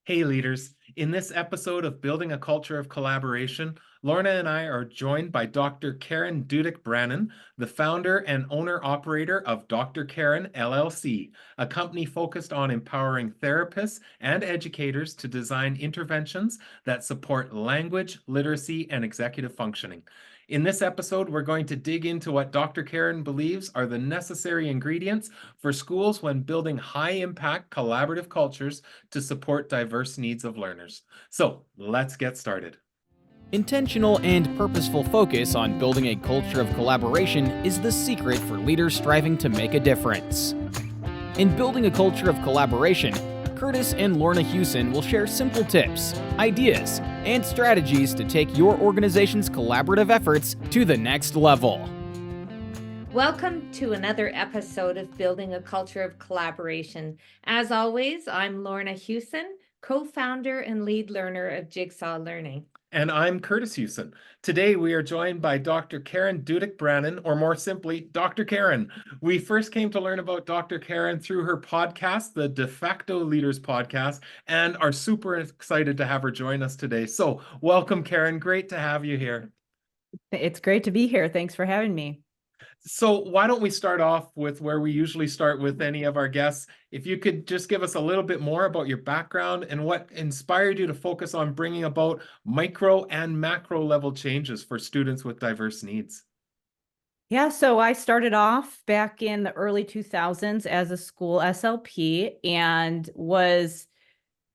Hey leaders, in this episode of Building a Culture of Collaboration, Lorna and I are joined by Dr. Karen Dudek-Brannan, the founder and owner-operator of Dr. Karen LLC, a company focused on empowering therapists and educators to design interventions that support language, literacy, and executive functioning. In this episode, we're going to dig into what Dr. Karen believes are the necessary ingredients for schools when building high-impact collaborative cultures to support diverse needs of learners. So let's get started. Intentional and purposeful focus on building a culture of collaboration is the secret for leaders striving to make a difference. In building a culture of collaboration, Kurtis and Lorna Hewson will share simple tips, ideas, and strategies to take your organization's collaborative efforts to the next level. Welcome to another episode of Building a Culture of Collaboration. As always, I'm Lorna Hewson, co-founder and lead learner of Jigsaw Learning. And I'm Kurtis Hewson. Today we are joined by Dr. Karen Dudek-Brannan, or more simply, Dr. Karen. We first came to learn about Dr. Karen through her podcast, the DeFacto Leaders podcast, and are super excited to have her join us today. So welcome, Karen. Great to have you here. It's great to be here. Thanks for having me. So why don't we start off with where we usually start with any of our guests. If you could just give us a little bit more about your background and what inspired you to focus on bringing about micro and macro level changes for students with diverse needs. Yeah, so I started off back in the early 2000s as a school SLP and was,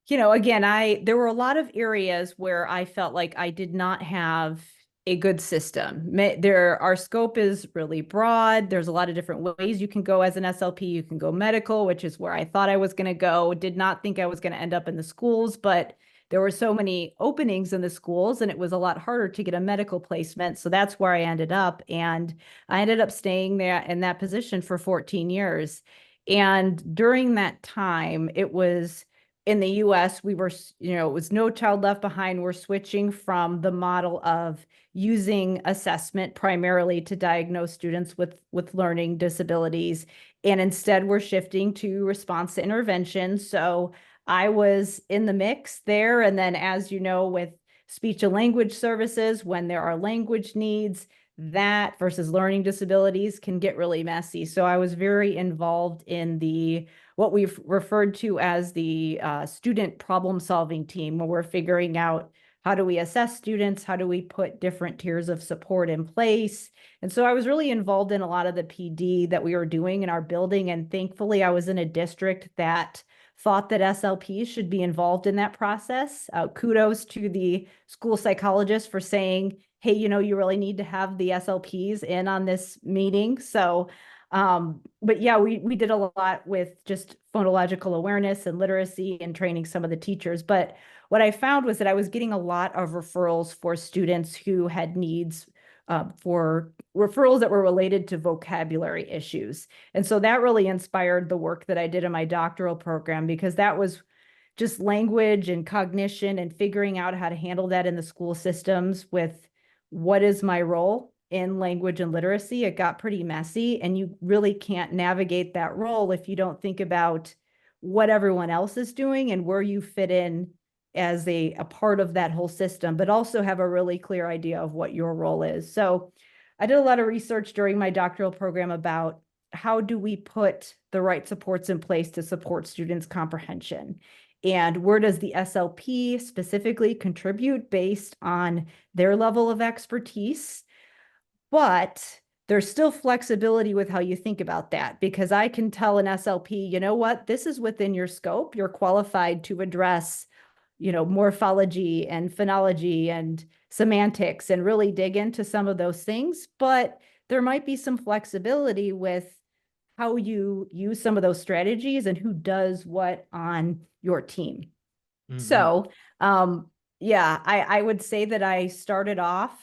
again, there were a lot of areas where I felt like I did not have a good system. Our scope is really broad. There's a lot of different ways you can go as an SLP. You can go medical, which is where I thought I was going to go. Did not think I was going to end up in the schools, but there were so many openings in the schools and it was a lot harder to get a medical placement. So that's where I ended up. And I ended up staying there in that position for 14 years. And during that time, it was in the US, we were, it was No Child Left Behind. We're switching from the model of using assessment primarily to diagnose students with learning disabilities. And instead, we're shifting to response to intervention. So I was in the mix there. And then, as you know, with speech and language services, when there are language needs, that versus learning disabilities can get really messy. So I was very involved in what we've referred to as the student problem-solving team, where we're figuring out how do we assess students, how do we put different tiers of support in place. And so I was really involved in a lot of the PD that we were doing in our building. And thankfully, I was in a district that thought that SLPs should be involved in that process. Kudos to the school psychologist for saying, hey, you really need to have the SLPs in on this meeting. So but yeah, we did a lot with just phonological awareness and literacy and training some of the teachers. But what I found was that I was getting a lot of referrals for students who had needs for referrals that were related to vocabulary issues. And so that really inspired the work that I did in my doctoral program, because that was just language and cognition and figuring out how to handle that in the school systems with what is my role in language and literacy. It got pretty messy, and you really can't navigate that role if you don't think about what everyone else is doing and where you fit in as a part of that whole system, but also have a really clear idea of what your role is. So I did a lot of research during my doctoral program about how do we put the right supports in place to support students' comprehension. And where does the SLP specifically contribute based on their level of expertise? But there's still flexibility with how you think about that, because I can tell an SLP, you know what, this is within your scope. You're qualified to address, morphology and phonology and semantics and really dig into some of those things. But there might be some flexibility with how you use some of those strategies and who does what on your team. Mm-hmm. So, I would say that I started off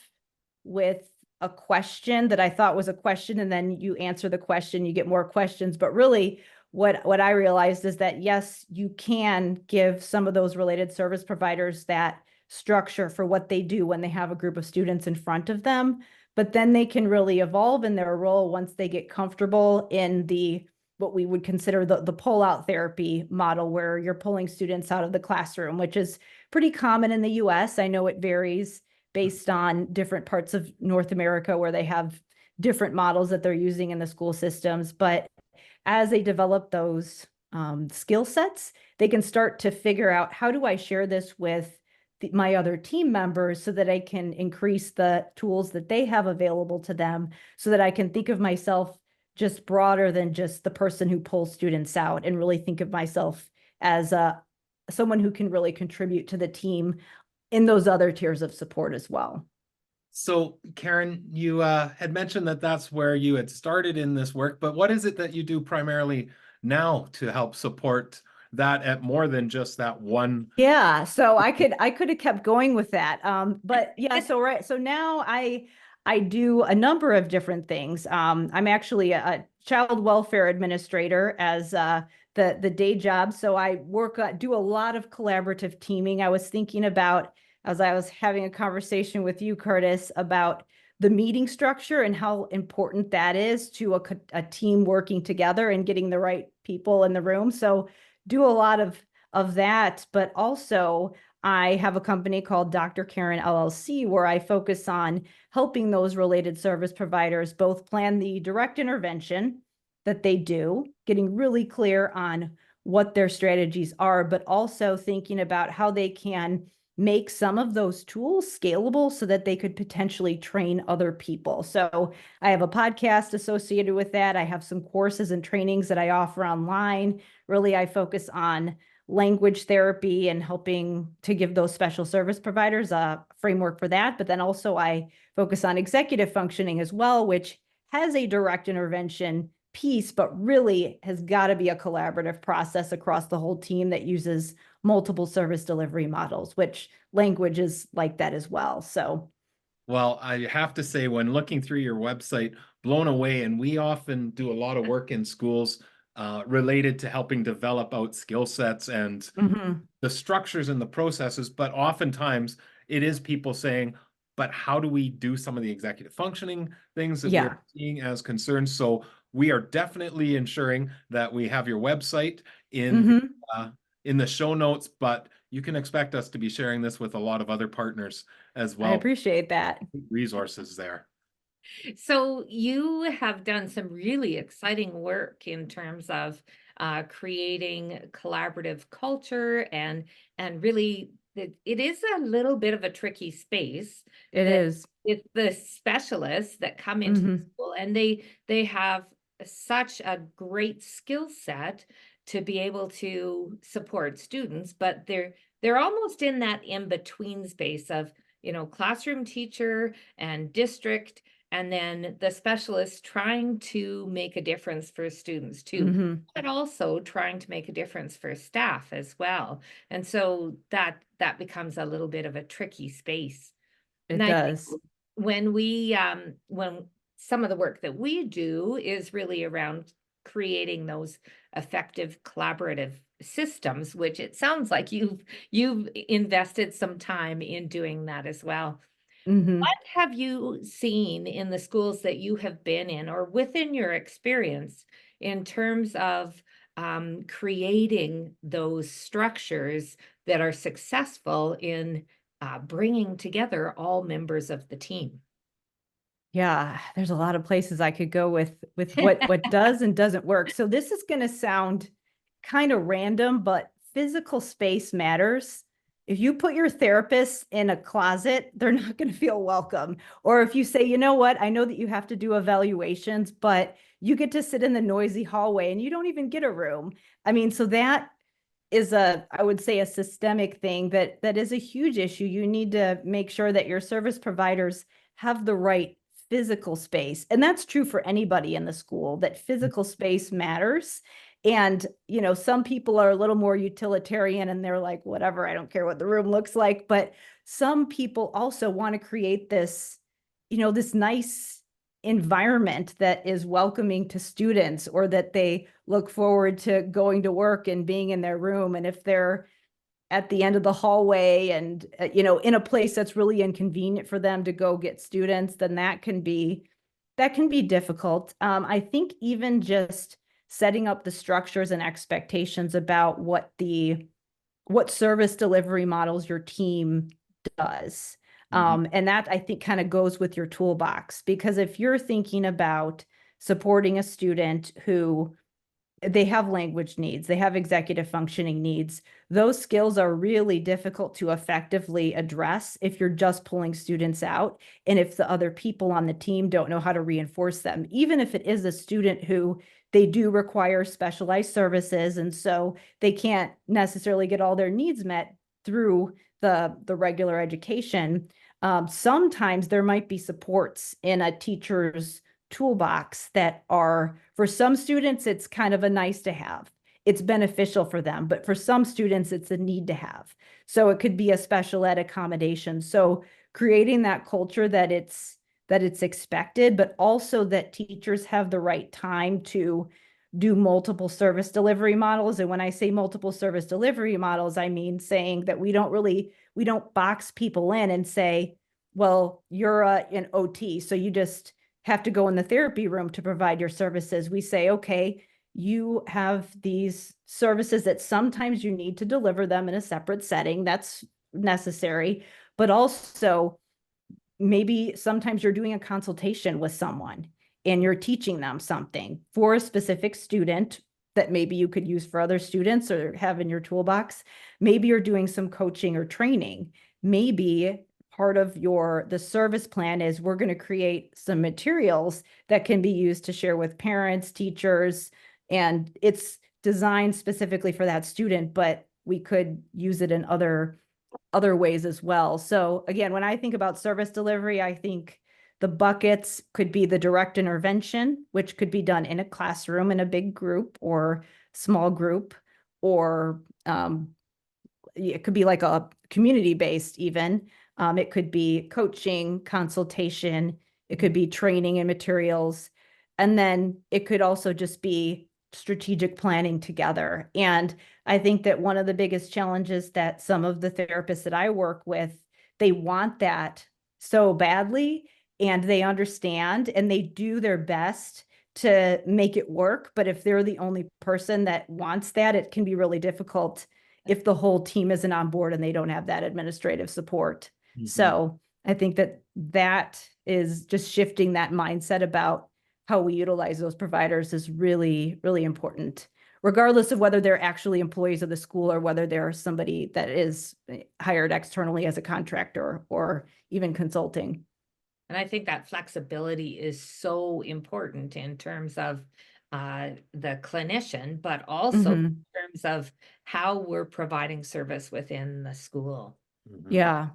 with a question that I thought was a question, and then you answer the question, you get more questions. But really, what I realized is that, yes, you can give some of those related service providers that structure for what they do when they have a group of students in front of them, but then they can really evolve in their role once they get comfortable in the what we would consider the pull-out therapy model, where you're pulling students out of the classroom, which is pretty common in the US. I know it varies based on different parts of North America where they have different models that they're using in the school systems. But as they develop those skill sets, they can start to figure out, how do I share this with my other team members so that I can increase the tools that they have available to them, so that I can think of myself just broader than just the person who pulls students out, and really think of myself as someone who can really contribute to the team in those other tiers of support as well. So, Karen, you had mentioned that that's where you had started in this work, but what is it that you do primarily now to help support that at more than just that one? Yeah, so I could have kept going with that. But yeah, so now I do a number of different things. I'm actually a child welfare administrator as the day job. So I do a lot of collaborative teaming. I was thinking about, as I was having a conversation with you, Kurtis, about the meeting structure and how important that is to a team working together and getting the right people in the room. So do a lot of that, but also I have a company called Dr. Karen LLC, where I focus on helping those related service providers both plan the direct intervention that they do, getting really clear on what their strategies are, but also thinking about how they can make some of those tools scalable so that they could potentially train other people. So I have a podcast associated with that. I have some courses and trainings that I offer online. Really, I focus on language therapy and helping to give those special service providers a framework for that. But then also I focus on executive functioning as well, which has a direct intervention piece, but really has got to be a collaborative process across the whole team that uses multiple service delivery models, which language is like that as well. So, well, I have to say, when looking through your website, blown away. And we often do a lot of work in schools related to helping develop out skill sets and the structures and the processes. But oftentimes it is people saying, but how do we do some of the executive functioning things that we're seeing as concerns? So we are definitely ensuring that we have your website in the show notes, but you can expect us to be sharing this with a lot of other partners as well. I appreciate that. Resources there. So you have done some really exciting work in terms of creating collaborative culture, and really it is a little bit of a tricky space. It is. It's the specialists that come into the school, and they have such a great skill set to be able to support students, but they're almost in that in-between space of, classroom teacher and district, and then the specialists trying to make a difference for students too, but also trying to make a difference for staff as well. And so that becomes a little bit of a tricky space. It does. When some of the work that we do is really around creating those effective collaborative systems, which it sounds like you've invested some time in doing that as well. What have you seen in the schools that you have been in, or within your experience, in terms of creating those structures that are successful in bringing together all members of the team? Yeah, there's a lot of places I could go with what does and doesn't work. So this is going to sound kind of random, but physical space matters. If you put your therapist in a closet, they're not going to feel welcome. Or if you say, you know what, I know that you have to do evaluations, but you get to sit in the noisy hallway and you don't even get a room. I mean, so that is I would say a systemic thing that is a huge issue. You need to make sure that your service providers have the right physical space. And that's true for anybody in the school, that physical space matters. And, some people are a little more utilitarian and they're like, whatever, I don't care what the room looks like. But some people also want to create this, this nice environment that is welcoming to students, or that they look forward to going to work and being in their room. And if they're at the end of the hallway and, in a place that's really inconvenient for them to go get students, then that can be difficult. I think even just setting up the structures and expectations about what service delivery models your team does. And that, I think, kind of goes with your toolbox, because if you're thinking about supporting a student who they have language needs, they have executive functioning needs, those skills are really difficult to effectively address if you're just pulling students out, and if the other people on the team don't know how to reinforce them. Even if it is a student who they do require specialized services, and so they can't necessarily get all their needs met through the regular education, sometimes there might be supports in a teacher's toolbox that are, for some students, it's kind of a nice to have. It's beneficial for them, but for some students, it's a need to have. So it could be a special ed accommodation. So creating that culture that it's expected, but also that teachers have the right time to do multiple service delivery models. And when I say multiple service delivery models, I mean saying that we don't box people in and say, well, you're an OT, so you just have to go in the therapy room to provide your services. We say, okay, you have these services that sometimes you need to deliver them in a separate setting. That's necessary. But also, maybe sometimes you're doing a consultation with someone and you're teaching them something for a specific student that maybe you could use for other students or have in your toolbox. Maybe you're doing some coaching or training. Maybe part of the service plan is we're going to create some materials that can be used to share with parents, teachers, and it's designed specifically for that student, but we could use it in other ways as well. So again, when I think about service delivery, I think the buckets could be the direct intervention, which could be done in a classroom in a big group or small group, or it could be like a community-based even. It could be coaching, consultation, it could be training and materials, and then it could also just be strategic planning together. And I think that one of the biggest challenges that some of the therapists that I work with, they want that so badly, and they understand, and they do their best to make it work. But if they're the only person that wants that, it can be really difficult if the whole team isn't on board and they don't have that administrative support. So I think that is just shifting that mindset about how we utilize those providers is really, really important, regardless of whether they're actually employees of the school or whether they're somebody that is hired externally as a contractor or even consulting. And I think that flexibility is so important in terms of the clinician, but also in terms of how we're providing service within the school. Yeah.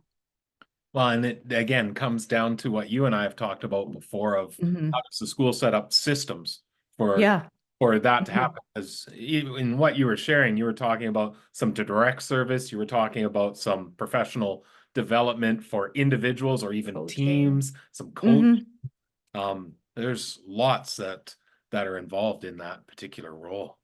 Well, and it again comes down to what you and I have talked about before of how does the school set up systems for that to happen? Because in what you were sharing, you were talking about some direct service, you were talking about some professional development for individuals or even teams, some coaching. There's lots that are involved in that particular role.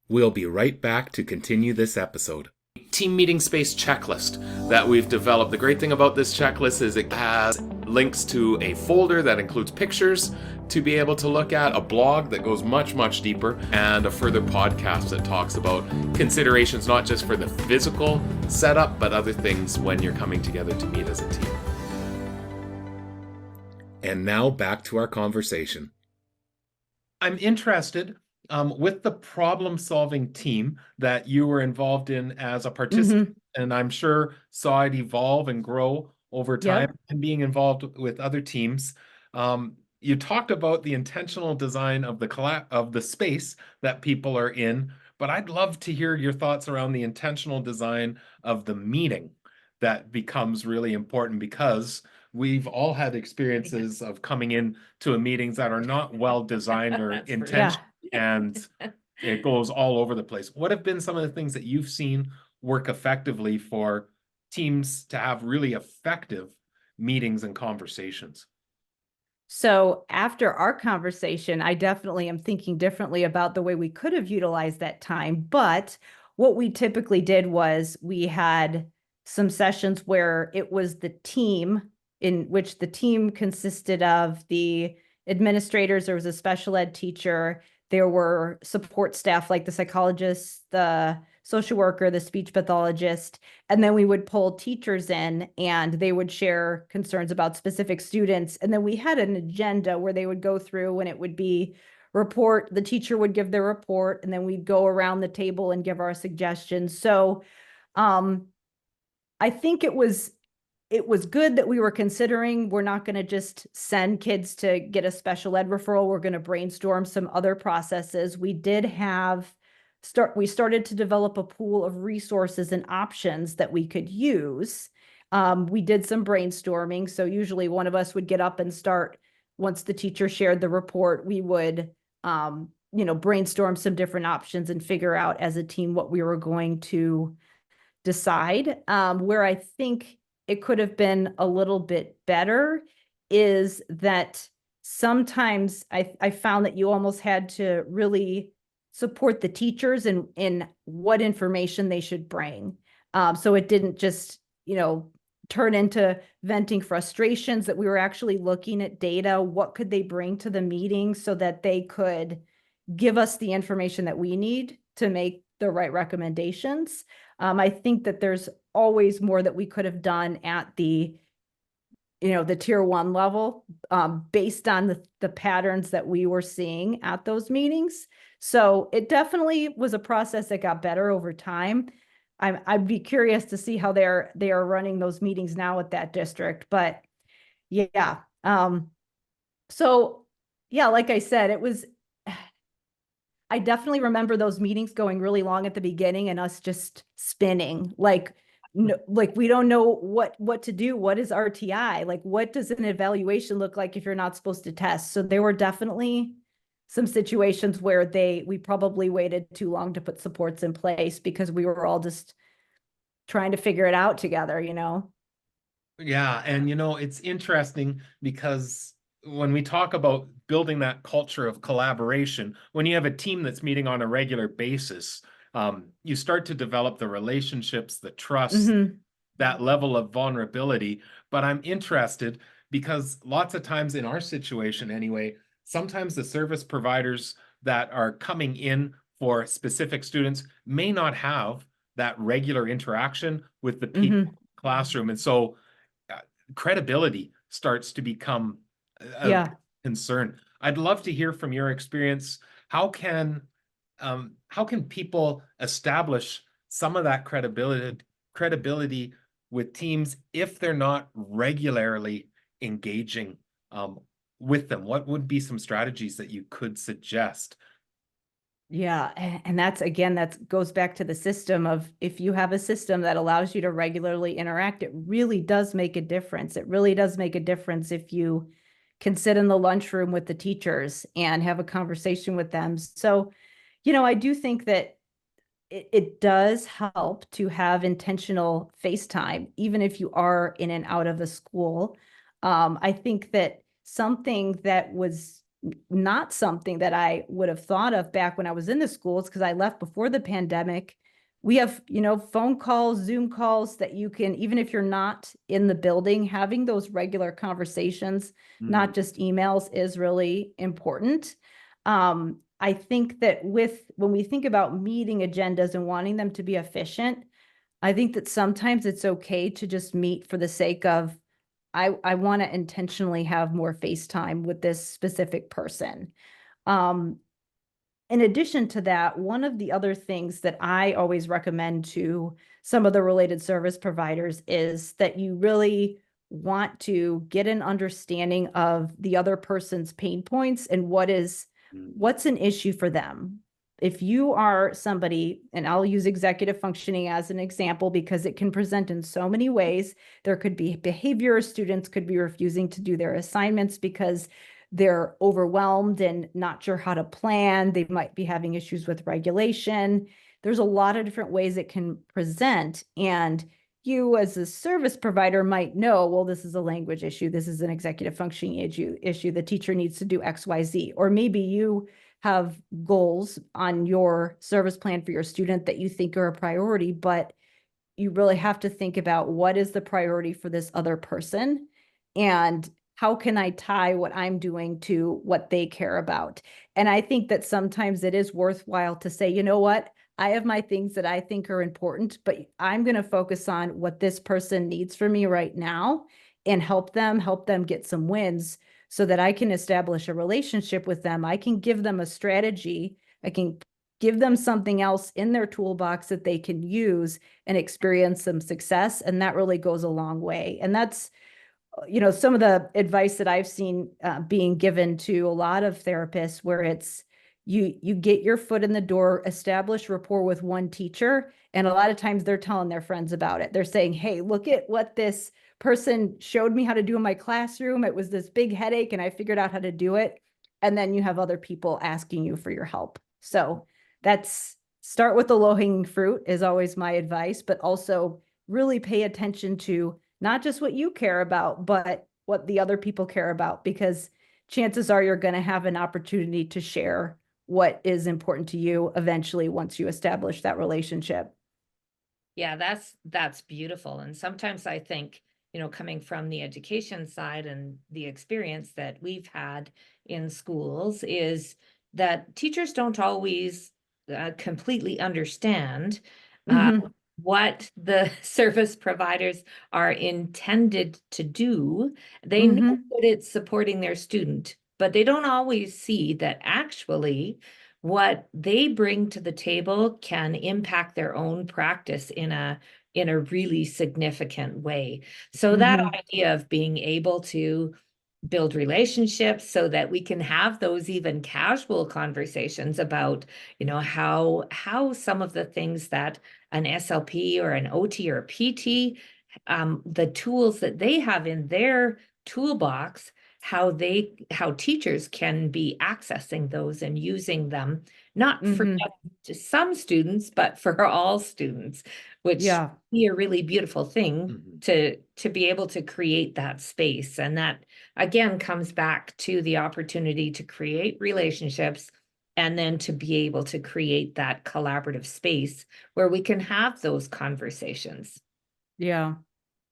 We'll be right back to continue this episode. Team meeting space checklist that we've developed. The great thing about this checklist is it has links to a folder that includes pictures to be able to look at, a blog that goes much, much deeper, and a further podcast that talks about considerations not just for the physical setup, but other things when you're coming together to meet as a team. And now back to our conversation. I'm interested with the problem-solving team that you were involved in as a participant, and I'm sure saw it evolve and grow over time, and being involved with other teams. You talked about the intentional design of the space that people are in, but I'd love to hear your thoughts around the intentional design of the meeting that becomes really important, because we've all had experiences of coming in to meetings that are not well designed or intentional. And it goes all over the place. What have been some of the things that you've seen work effectively for teams to have really effective meetings and conversations? So after our conversation, I definitely am thinking differently about the way we could have utilized that time. But what we typically did was we had some sessions where it was the team, in which the team consisted of the administrators, there was a special ed teacher, There were support staff like the psychologist, the social worker, the speech pathologist, and then we would pull teachers in and they would share concerns about specific students. And then we had an agenda where they would go through and it would be report, the teacher would give their report, and then we'd go around the table and give our suggestions. So I think it was good that we were considering, we're not going to just send kids to get a special ed referral. We're going to brainstorm some other processes. We did we started to develop a pool of resources and options that we could use. We did some brainstorming. So usually one of us would get up and start, once the teacher shared the report, we would, brainstorm some different options and figure out as a team what we were going to decide. Where I think it could have been a little bit better is that sometimes I found that you almost had to really support the teachers in what information they should bring. So it didn't just, turn into venting frustrations, that we were actually looking at data. What could they bring to the meeting so that they could give us the information that we need to make the right recommendations? I think that there's always more that we could have done at the tier 1 level, based on the patterns that we were seeing at those meetings. So it definitely was a process that got better over time. I'd be curious to see how they are running those meetings now at that district, but yeah. So yeah, like I said, I definitely remember those meetings going really long at the beginning and us just spinning, like we don't know what to do. What is RTI? Like, what does an evaluation look like if you're not supposed to test? So there were definitely some situations where we probably waited too long to put supports in place because we were all just trying to figure it out together, Yeah, and it's interesting because when we talk about building that culture of collaboration, when you have a team that's meeting on a regular basis, you start to develop the relationships, the trust, that level of vulnerability. But I'm interested because lots of times in our situation anyway, sometimes the service providers that are coming in for specific students may not have that regular interaction with the people in the classroom. And so credibility starts to become a concern. I'd love to hear from your experience. How can people establish some of that credibility with teams if they're not regularly engaging with them? What would be some strategies that you could suggest? Yeah. And that goes back to the system of, if you have a system that allows you to regularly interact, it really does make a difference. It really does make a difference if you can sit in the lunchroom with the teachers and have a conversation with them. So, I do think that it does help to have intentional FaceTime, even if you are in and out of the school. I think that something that was not something that I would have thought of back when I was in the schools, because I left before the pandemic. We have, phone calls, Zoom calls that you can, even if you're not in the building, having those regular conversations, not just emails, is really important. I think that when we think about meeting agendas and wanting them to be efficient, I think that sometimes it's okay to just meet for the sake of, I want to intentionally have more FaceTime with this specific person. In addition to that, one of the other things that I always recommend to some of the related service providers is that you really want to get an understanding of the other person's pain points and what's an issue for them. If you are somebody, and I'll use executive functioning as an example because it can present in so many ways. There could be behavior. Students could be refusing to do their assignments because they're overwhelmed and not sure how to plan. They might be having issues with regulation. There's a lot of different ways it can present. And you as a service provider might know, well, this is a language issue. This is an executive functioning issue. The teacher needs to do X, Y, Z. Or maybe you have goals on your service plan for your student that you think are a priority, but you really have to think about what is the priority for this other person. And how can I tie what I'm doing to what they care about? And I think that sometimes it is worthwhile to say, you know what? I have my things that I think are important, but I'm going to focus on what this person needs from me right now and help them get some wins so that I can establish a relationship with them. I can give them a strategy. I can give them something else in their toolbox that they can use and experience some success. And that really goes a long way. And that's, some of the advice that I've seen being given to a lot of therapists, where it's you get your foot in the door, establish rapport with one teacher, and a lot of times they're telling their friends about it. They're saying, hey, look at what this person showed me how to do in my classroom. It was this big headache and I figured out how to do it. And then you have other people asking you for your help. So that's start with the low-hanging fruit is always my advice, but also really pay attention to not just what you care about, but what the other people care about, because chances are you're going to have an opportunity to share what is important to you eventually once you establish that relationship. Yeah, that's beautiful. And sometimes I think, coming from the education side and the experience that we've had in schools is that teachers don't always completely understand what the service providers are intended to do. They know that it's supporting their student, but they don't always see that actually what they bring to the table can impact their own practice in a really significant way. So that idea of being able to build relationships so that we can have those even casual conversations about, how some of the things that an SLP or an OT or a PT, the tools that they have in their toolbox, how teachers can be accessing those and using them, not for just some students, but for all students, which be a really beautiful thing to be able to create that space. And that again comes back to the opportunity to create relationships and then to be able to create that collaborative space where we can have those conversations. Yeah.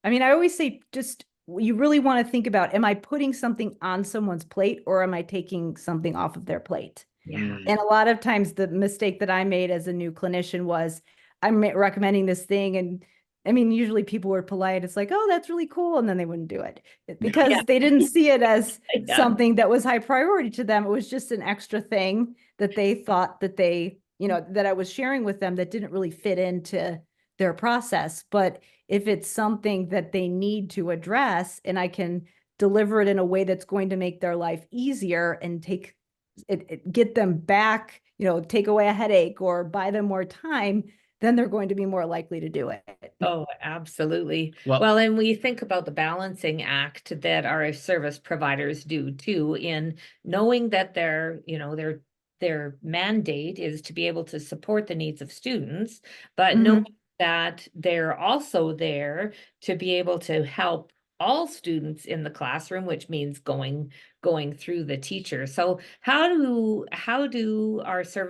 I mean, I always say just you really want to think about, am I putting something on someone's plate or am I taking something off of their plate? Yeah. And a lot of times the mistake that I made as a new clinician was I'm recommending this thing. And I mean, usually people were polite. It's like, oh, that's really cool. And then they wouldn't do it because they didn't see it as something that was high priority to them. It was just an extra thing that they thought that that I was sharing with them that didn't really fit into their process. But if it's something that they need to address and I can deliver it in a way that's going to make their life easier and get them back, take away a headache or buy them more time, then they're going to be more likely to do it. Oh, absolutely. Well, and we think about the balancing act that our service providers do too, in knowing that their mandate is to be able to support the needs of students, but knowing that they're also there to be able to help all students in the classroom, which means going through the teacher. So how do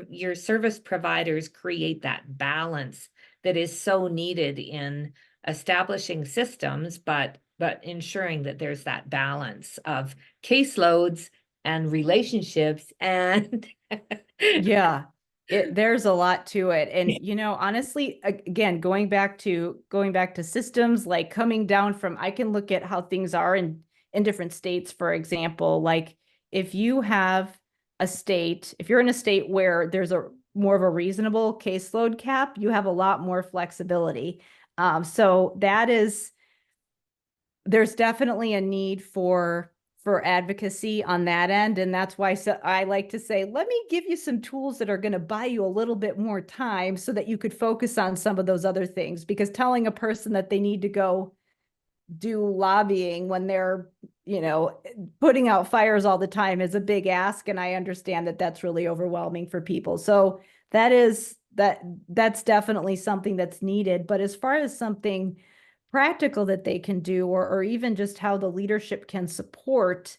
your service providers create that balance that is so needed in establishing systems, but ensuring that there's that balance of caseloads and relationships and yeah. There's a lot to it. And, honestly, again, going back to systems, like coming down from, I can look at how things are in different states, for example, like if you're in a state where there's more of a reasonable caseload cap, you have a lot more flexibility. So there's definitely a need for advocacy on that end. And that's why I like to say, let me give you some tools that are going to buy you a little bit more time so that you could focus on some of those other things, because telling a person that they need to go do lobbying when they're, putting out fires all the time is a big ask. And I understand that that's really overwhelming for people. So that's definitely something that's needed. But as far as something practical that they can do, or even just how the leadership can support,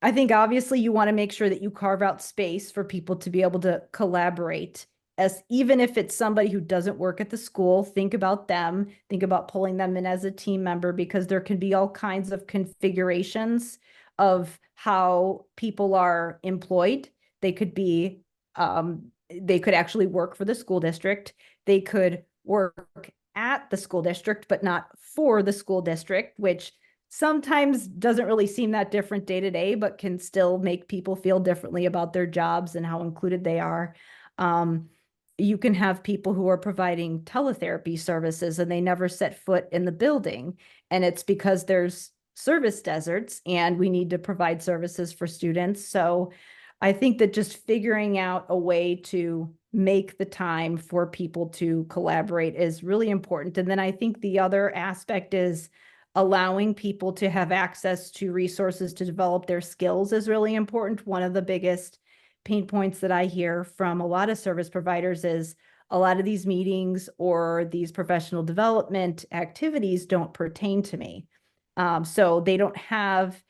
I think obviously you want to make sure that you carve out space for people to be able to collaborate as even if it's somebody who doesn't work at the school, think about them, think about pulling them in as a team member, because there can be all kinds of configurations of how people are employed. They could be, they could actually work for the school district. They could work at the school district, but not for the school district, which sometimes doesn't really seem that different day to day, but can still make people feel differently about their jobs and how included they are. You can have people who are providing teletherapy services and they never set foot in the building. And it's because there's service deserts and we need to provide services for students. So I think that just figuring out a way to make the time for people to collaborate is really important. And then I think the other aspect is allowing people to have access to resources to develop their skills is really important. One of the biggest pain points that I hear from a lot of service providers is a lot of these meetings or these professional development activities don't pertain to me. So they don't have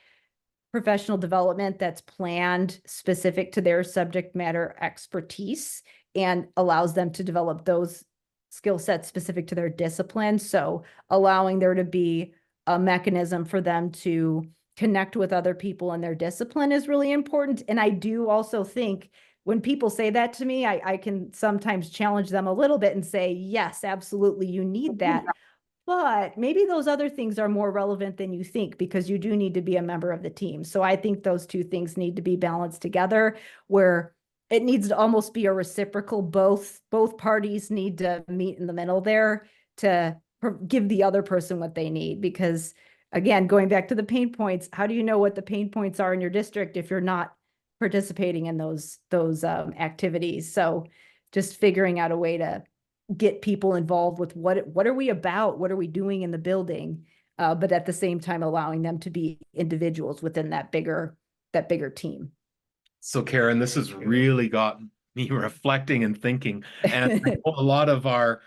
professional development that's planned specific to their subject matter expertise and allows them to develop those skill sets specific to their discipline. So allowing there to be a mechanism for them to connect with other people in their discipline is really important. And I do also think when people say that to me, I can sometimes challenge them a little bit and say, yes, absolutely, you need that. But maybe those other things are more relevant than you think, because you do need to be a member of the team. So I think those two things need to be balanced together, where it needs to almost be a reciprocal. Both parties need to meet in the middle there to give the other person what they need. Because again, going back to the pain points, how do you know what the pain points are in your district if you're not participating in those activities? So just figuring out a way to get people involved with what are we about? What are we doing in the building? But at the same time, allowing them to be individuals within that bigger team. So Karen, this has really got me reflecting and thinking. And I know a lot of our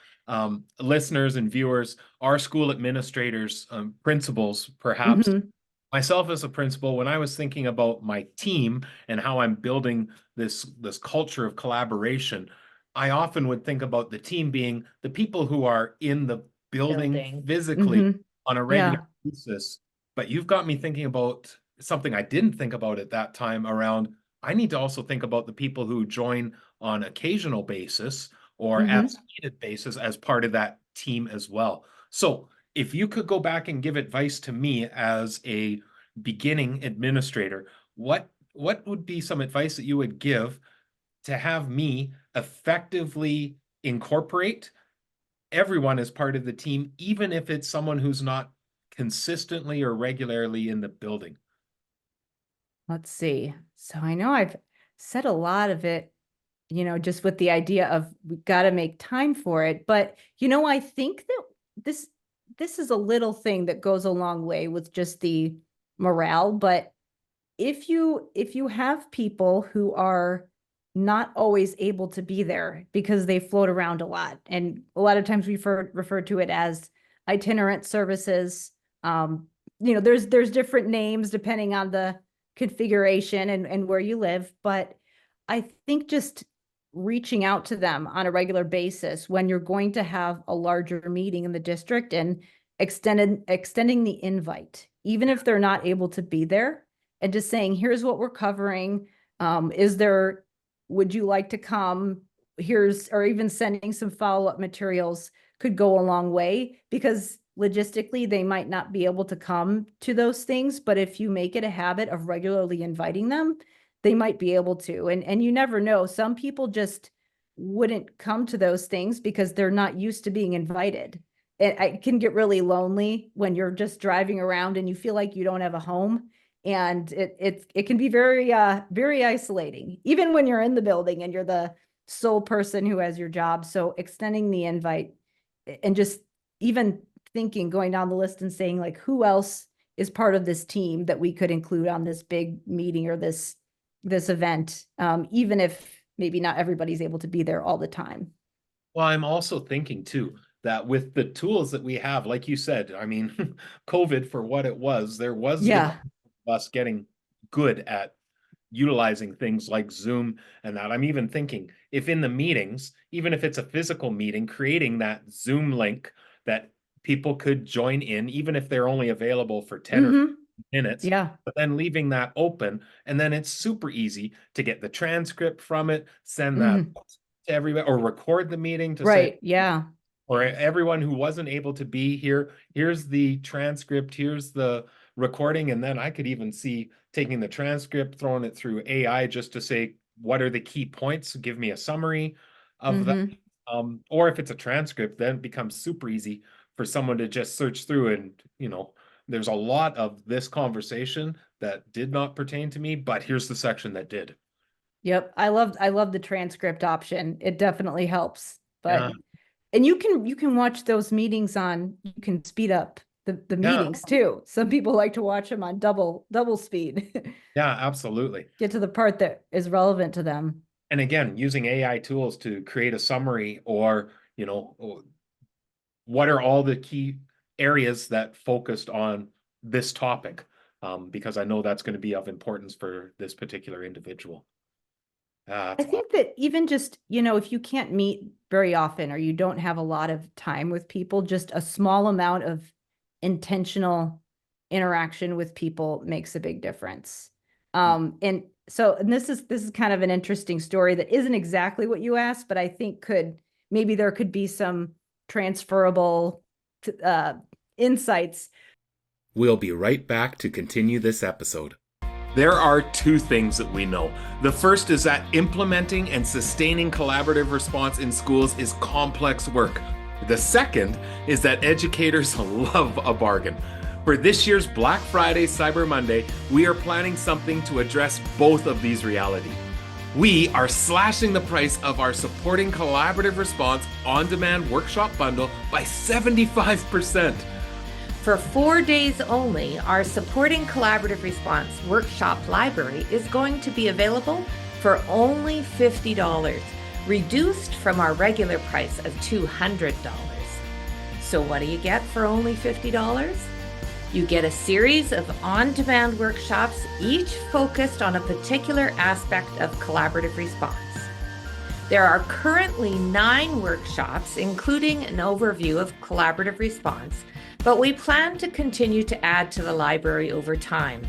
listeners and viewers are school administrators, principals, perhaps. Mhm. Myself as a principal, when I was thinking about my team and how I'm building this culture of collaboration, I often would think about the team being the people who are in the building physically Mhm. on a regular basis. But you've got me thinking about something I didn't think about at that time around, I need to also think about the people who join on occasional basis or as needed basis as part of that team as well. So if you could go back and give advice to me as a beginning administrator, what would be some advice that you would give to have me effectively incorporate everyone as part of the team, even if it's someone who's not consistently or regularly in the building? Let's see. So I know I've said a lot of it, just with the idea of we've got to make time for it. But, I think that this is a little thing that goes a long way with just the morale. But if you have people who are not always able to be there because they float around a lot, and a lot of times we refer to it as itinerant services. There's different names depending on the configuration and where you live, but I think just reaching out to them on a regular basis when you're going to have a larger meeting in the district and extending the invite, even if they're not able to be there, and just saying, here's what we're covering. Would you like to come? Or even sending some follow-up materials could go a long way, because logistically they might not be able to come to those things. But if you make it a habit of regularly inviting them, they might be able to. And you never know. Some people just wouldn't come to those things because they're not used to being invited. It can get really lonely when you're just driving around and you feel like you don't have a home. And it can be very, very isolating, even when you're in the building and you're the sole person who has your job. So extending the invite and just even thinking, going down the list and saying, like, who else is part of this team that we could include on this big meeting or this event, even if maybe not everybody's able to be there all the time. Well, I'm also thinking too, that with the tools that we have, like you said, I mean, COVID for what it was, there was Yeah. us getting good at utilizing things like Zoom and that. I'm even thinking if in the meetings, even if it's a physical meeting, creating that Zoom link that people could join in, even if they're only available for 10 or 15 minutes, Yeah. but then leaving that open. And then it's super easy to get the transcript from it, send that to everybody, or record the meeting to say, Right. Yeah. or everyone who wasn't able to be here, here's the transcript, here's the recording. And then I could even see taking the transcript, throwing it through AI just to say, what are the key points? Give me a summary of that. Or if it's a transcript, then it becomes super easy for someone to just search through and, there's a lot of this conversation that did not pertain to me, but here's the section that did. Yep. I love the transcript option. It definitely helps. But Yeah. and you can watch those meetings you can speed up the meetings too. Some people like to watch them on double speed. Yeah, absolutely. Get to the part that is relevant to them. And again, using AI tools to create a summary or, what are all the key areas that focused on this topic? Because I know that's going to be of importance for this particular individual. I think that even just, if you can't meet very often or you don't have a lot of time with people, just a small amount of intentional interaction with people makes a big difference. And this is kind of an interesting story that isn't exactly what you asked, but I think maybe there could be some transferable insights. We'll be right back to continue this episode. There are two things that we know. The first is that implementing and sustaining collaborative response in schools is complex work. The second is that educators love a bargain. For this year's Black Friday, Cyber Monday, we are planning something to address both of these realities. We are slashing the price of our Supporting Collaborative Response on-demand workshop bundle by 75%. For 4 days only, our Supporting Collaborative Response workshop library is going to be available for only $50, reduced from our regular price of $200. So what do you get for only $50? You get a series of on-demand workshops, each focused on a particular aspect of collaborative response. There are currently 9 workshops, including an overview of collaborative response, but we plan to continue to add to the library over time.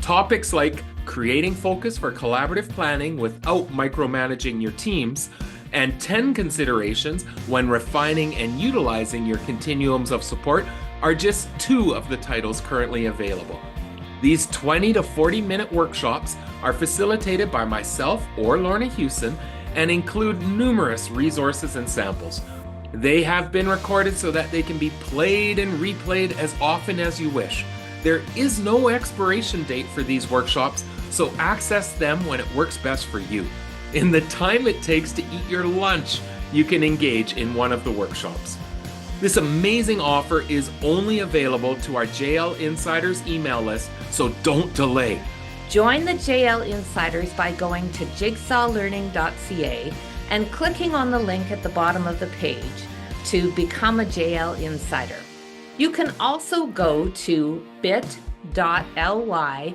Topics like creating focus for collaborative planning without micromanaging your teams, and 10 considerations when refining and utilizing your continuums of support are just 2 of the titles currently available. These 20 to 40-minute workshops are facilitated by myself or Lorna Hewson and include numerous resources and samples. They have been recorded so that they can be played and replayed as often as you wish. There is no expiration date for these workshops, so access them when it works best for you. In the time it takes to eat your lunch, you can engage in one of the workshops. This amazing offer is only available to our JL Insiders email list, so don't delay. Join the JL Insiders by going to jigsawlearning.ca and clicking on the link at the bottom of the page to become a JL Insider. You can also go to bit.ly/J,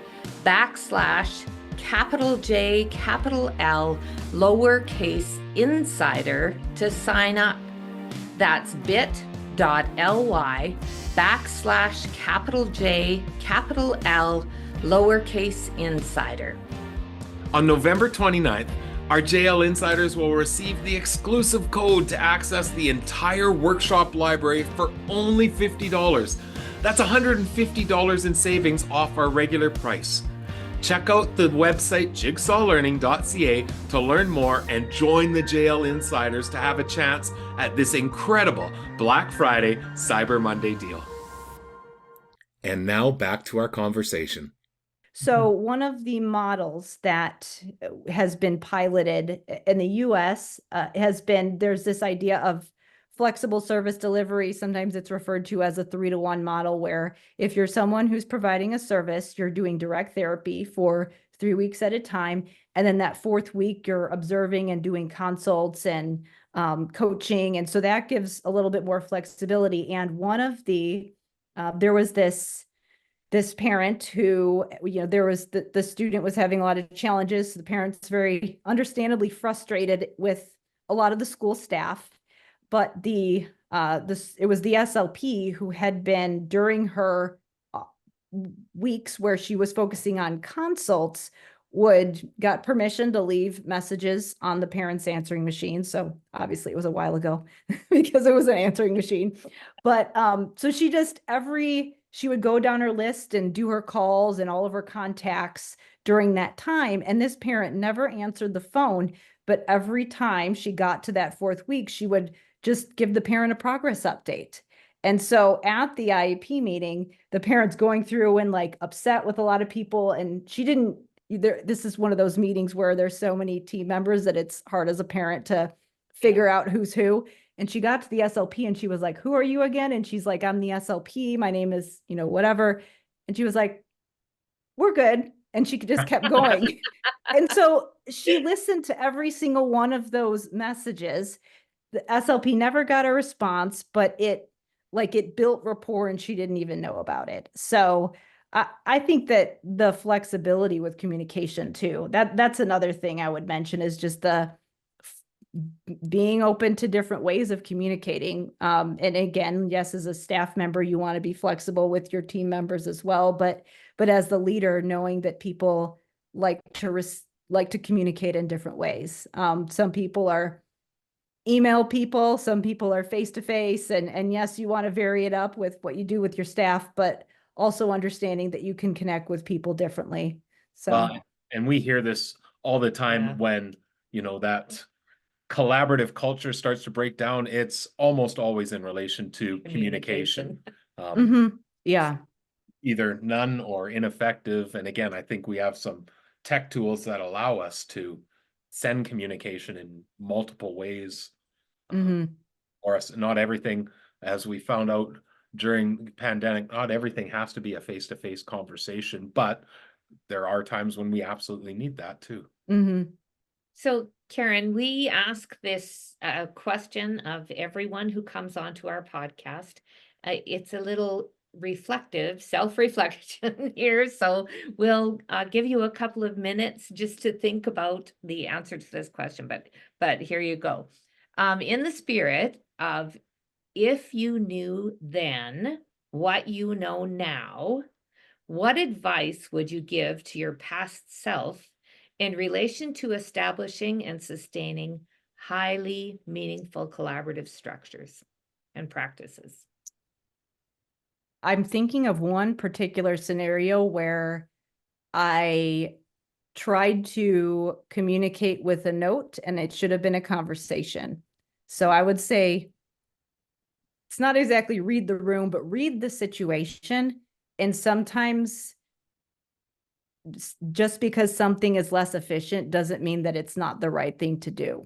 lowercase insider to sign up. That's bit.ly/J, lowercase insider. On November 29th, our JL Insiders will receive the exclusive code to access the entire workshop library for only $50. That's $150 in savings off our regular price. Check out the website jigsawlearning.ca to learn more and join the JL Insiders to have a chance at this incredible Black Friday Cyber Monday deal. And now back to our conversation. So one of the models that has been piloted in the US there's this idea of flexible service delivery. Sometimes it's referred to as a 3-to-1 model, where if you're someone who's providing a service, you're doing direct therapy for 3 weeks at a time. And then that 4th week, you're observing and doing consults and coaching. And so that gives a little bit more flexibility. And one of the, there was this this parent who, there was the student was having a lot of challenges. The parent's very understandably frustrated with a lot of the school staff, but it was the SLP who had been, during her weeks where she was focusing on consults, got permission to leave messages on the parents' answering machine. So obviously it was a while ago because it was an answering machine. But so she would go down her list and do her calls and all of her contacts during that time. And this parent never answered the phone, but every time she got to that fourth week, she would just give the parent a progress update. And so at the IEP meeting, the parent's going through and like upset with a lot of people, and she didn't either. This is one of those meetings where there's so many team members that it's hard as a parent to figure out who's who. And she got to the SLP and she was like, "Who are you again?" And she's like, "I'm the SLP. My name is, whatever." And she was like, "We're good." And she just kept going. And so she listened to every single one of those messages. The SLP never got a response, but it built rapport and she didn't even know about it. So I think that the flexibility with communication too, that's another thing I would mention, is just being open to different ways of communicating. And again, yes, as a staff member, you want to be flexible with your team members as well. But as the leader, knowing that people like to communicate in different ways. Some people are email people, some people are face-to-face, and yes, you want to vary it up with what you do with your staff, but also understanding that you can connect with people differently. So, and we hear this all the time when, that collaborative culture starts to break down. It's almost always in relation to communication. Yeah. Either none or ineffective. And again, I think we have some tech tools that allow us to send communication in multiple ways. Or not everything, as we found out during the pandemic, not everything has to be a face-to-face conversation, but there are times when we absolutely need that too. So Karen, we ask this question of everyone who comes onto our podcast. It's a little reflective, self-reflection here. So we'll give you a couple of minutes just to think about the answer to this question, but here you go. In the spirit of, if you knew then what you know now, what advice would you give to your past self in relation to establishing and sustaining highly meaningful collaborative structures and practices? I'm thinking of one particular scenario where I tried to communicate with a note and it should have been a conversation. So I would say it's not exactly read the room, but read the situation. And sometimes just because something is less efficient doesn't mean that it's not the right thing to do.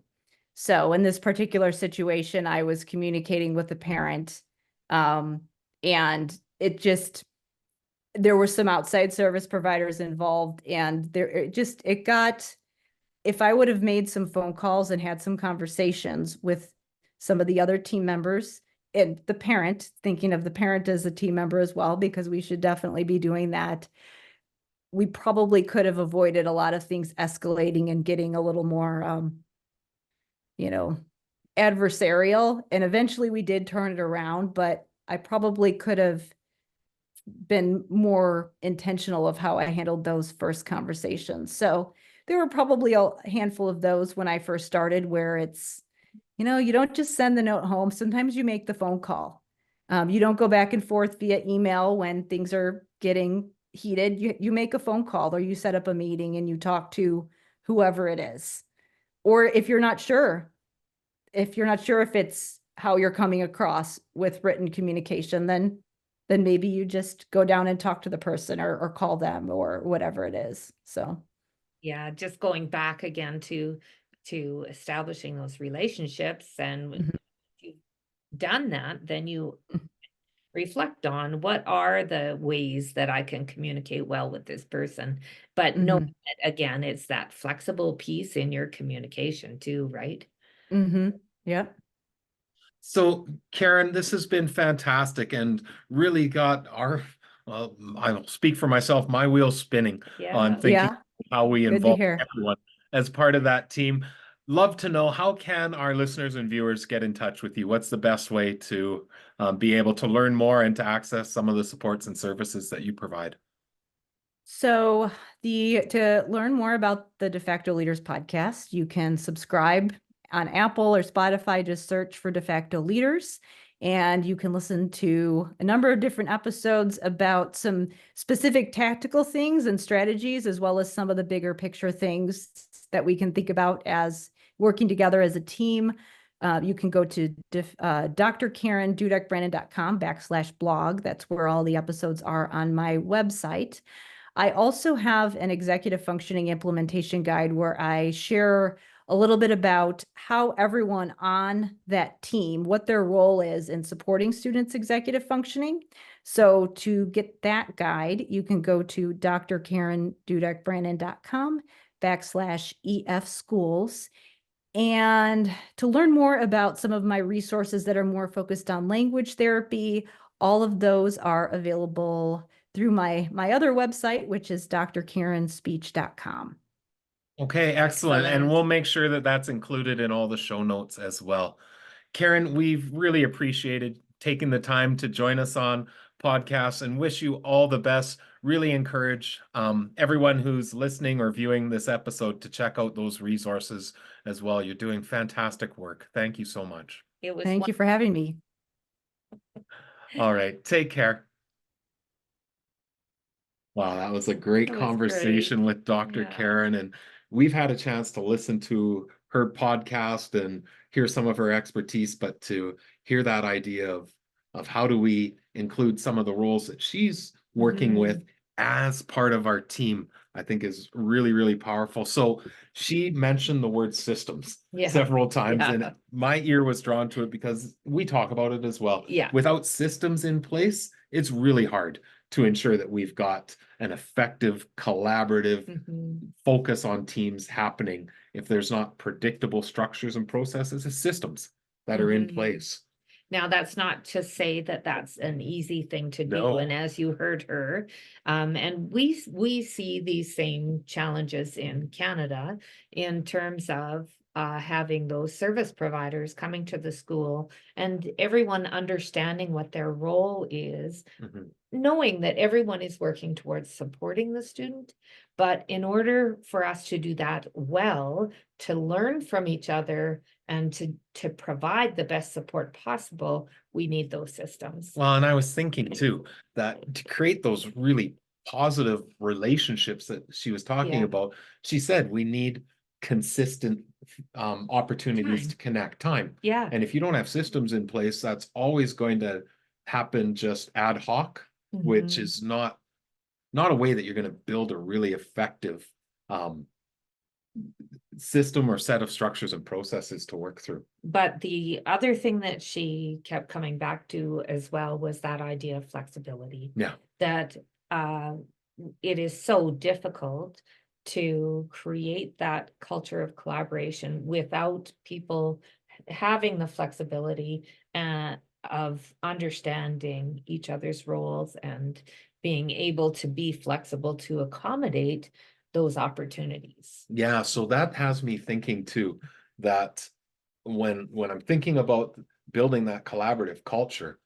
So in this particular situation, I was communicating with a parent, and there were some outside service providers involved, and if I would have made some phone calls and had some conversations with some of the other team members and the parent, thinking of the parent as a team member as well, because we should definitely be doing that, we probably could have avoided a lot of things escalating and getting a little more, adversarial. And eventually we did turn it around, but I probably could have been more intentional of how I handled those first conversations. So there were probably a handful of those when I first started where it's, you don't just send the note home. Sometimes you make the phone call. You don't go back and forth via email when things are getting heated. You make a phone call, or you set up a meeting and you talk to whoever it is. Or if you're not sure if it's how you're coming across with written communication, then maybe you just go down and talk to the person or call them or whatever it is. So yeah, just going back again to establishing those relationships. And if you've done that, then you reflect on, what are the ways that I can communicate well with this person? But no, again, it's that flexible piece in your communication too, right? Yeah. So Karen, this has been fantastic and really got Well, I'll speak for myself. My wheel's spinning on Yeah. thinking Yeah, how we good to involve hear. everyone as part of that team. Love to know, how can our listeners and viewers get in touch with you? What's the best way to be able to learn more and to access some of the supports and services that you provide? So to learn more about the DeFacto Leaders podcast, you can subscribe on Apple or Spotify. Just search for DeFacto Leaders, and you can listen to a number of different episodes about some specific tactical things and strategies, as well as some of the bigger picture things that we can think about as working together as a team. You can go to drkarendudek-brannan.com/blog. That's where all the episodes are on my website. I also have an executive functioning implementation guide where I share a little bit about how everyone on that team, what their role is in supporting students' executive functioning. So to get that guide, you can go to drkarendudek-brannan.com/EF schools. And to learn more about some of my resources that are more focused on language therapy, all of those are available through my other website, which is drkarenspeech.com. Okay, excellent. And Excellent. we'll make sure that that's included in all the show notes as well. Karen, we've really appreciated taking the time to join us on podcasts and wish you all the best. Really encourage everyone who's listening or viewing this episode to check out those resources as well. You're doing fantastic work. Thank you so much. It was Thank you for having me. All right, take care. Wow, that was a great That was conversation great. with Dr. Yeah. Karen, and we've had a chance to listen to her podcast and hear some of her expertise, but to hear that idea of how do we include some of the roles that she's working with as part of our team, I think is really, really powerful. So she mentioned the word systems Yeah. several times, Yeah. and my ear was drawn to it because we talk about it as well. Yeah. Without systems in place, it's really hard to ensure that we've got an effective, collaborative focus on teams happening if there's not predictable structures and processes and systems that are in place. Now, that's not to say that that's an easy thing to do. No. And as you heard her, and we see these same challenges in Canada in terms of having those service providers coming to the school and everyone understanding what their role is, knowing that everyone is working towards supporting the student. But in order for us to do that well, to learn from each other and to provide the best support possible, we need those systems. Well, and I was thinking too, that to create those really positive relationships that she was talking about, she said we need consistent opportunities to connect time. Yeah. And if you don't have systems in place, that's always going to happen just ad hoc, which is not a way that you're going to build a really effective system or set of structures and processes to work through. But the other thing that she kept coming back to as well was that idea of flexibility. Yeah. That it is so difficult to create that culture of collaboration without people having the flexibility of understanding each other's roles and being able to be flexible to accommodate those opportunities. Yeah, so that has me thinking too, that when I'm thinking about building that collaborative culture,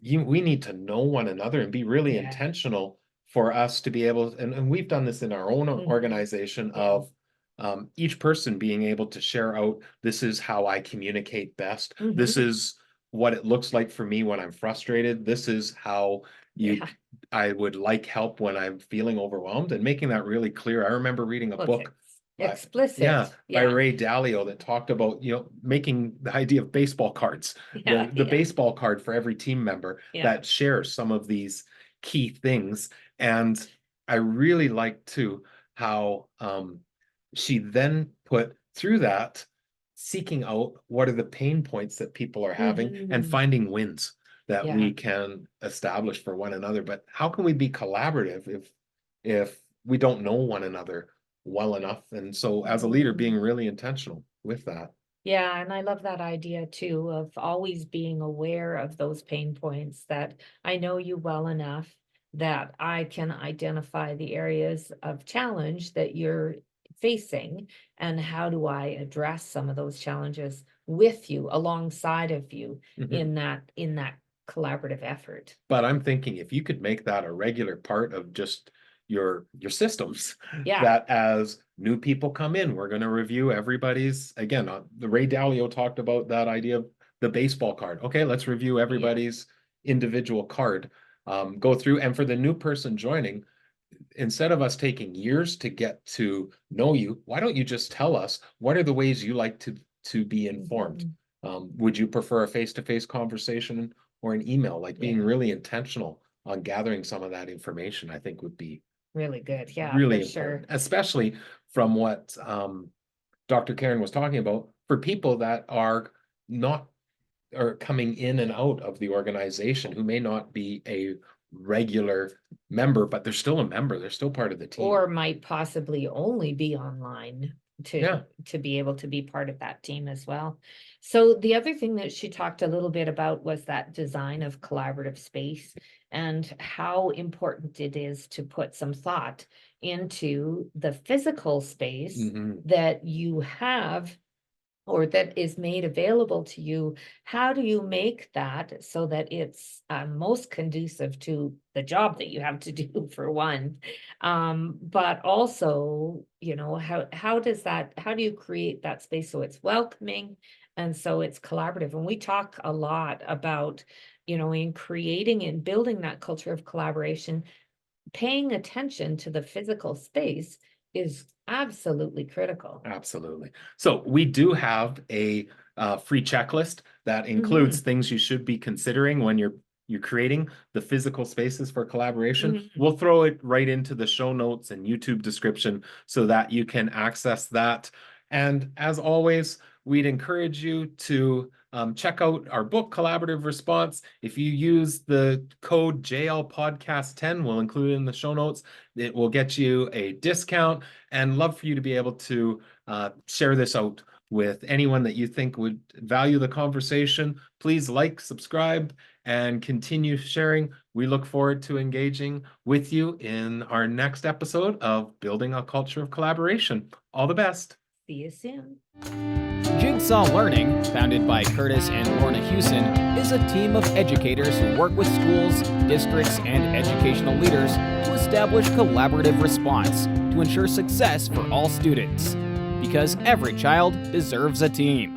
we need to know one another and be really intentional for us to be able, and we've done this in our own organization of each person being able to share out, this is how I communicate best. This is what it looks like for me when I'm frustrated. This is how I would like help when I'm feeling overwhelmed, and making that really clear. I remember reading a book explicit by Ray Dalio that talked about, making the idea of baseball cards, the baseball card for every team member that shares some of these key things. And I really liked too how she then put through that, seeking out what are the pain points that people are having and finding wins that we can establish for one another. But how can we be collaborative if we don't know one another well enough? And so as a leader, being really intentional with that. Yeah, and I love that idea too, of always being aware of those pain points, that I know you well enough that I can identify the areas of challenge that you're facing, and how do I address some of those challenges with you, alongside of you, in that collaborative effort. But I'm thinking if you could make that a regular part of just your systems, Yeah. that as new people come in, we're going to review everybody's, again, the Ray Dalio talked about that idea of the baseball card. Okay, let's review everybody's individual card, go through, and for the new person joining, instead of us taking years to get to know you, why don't you just tell us what are the ways you like to be informed? Would you prefer a face-to-face conversation or an email? Like being really intentional on gathering some of that information, I think would be Really good. Yeah, really for sure. important, especially from what Dr. Karen was talking about, for people that are coming in and out of the organization, who may not be a regular member, but they're still a member, they're still part of the team. Or might possibly only be online to be able to be part of that team as well. So the other thing that she talked a little bit about was that design of collaborative space, and how important it is to put some thought into the physical space that you have, or that is made available to you. How do you make that so that it's most conducive to the job that you have to do, for one? But also, how do you create that space so it's welcoming and so it's collaborative? And we talk a lot about, in creating and building that culture of collaboration, paying attention to the physical space is absolutely critical. Absolutely. So we do have a free checklist that includes things you should be considering when you're creating the physical spaces for collaboration. We'll throw it right into the show notes and YouTube description so that you can access that. And as always, we'd encourage you to check out our book, Collaborative Response. If you use the code JLPodcast10, we'll include it in the show notes. It will get you a discount, and love for you to be able to share this out with anyone that you think would value the conversation. Please like, subscribe, and continue sharing. We look forward to engaging with you in our next episode of Building a Culture of Collaboration. All the best. See you soon. Jigsaw Learning, founded by Kurtis and Lorna Hewson, is a team of educators who work with schools, districts, and educational leaders to establish collaborative response to ensure success for all students. Because every child deserves a team.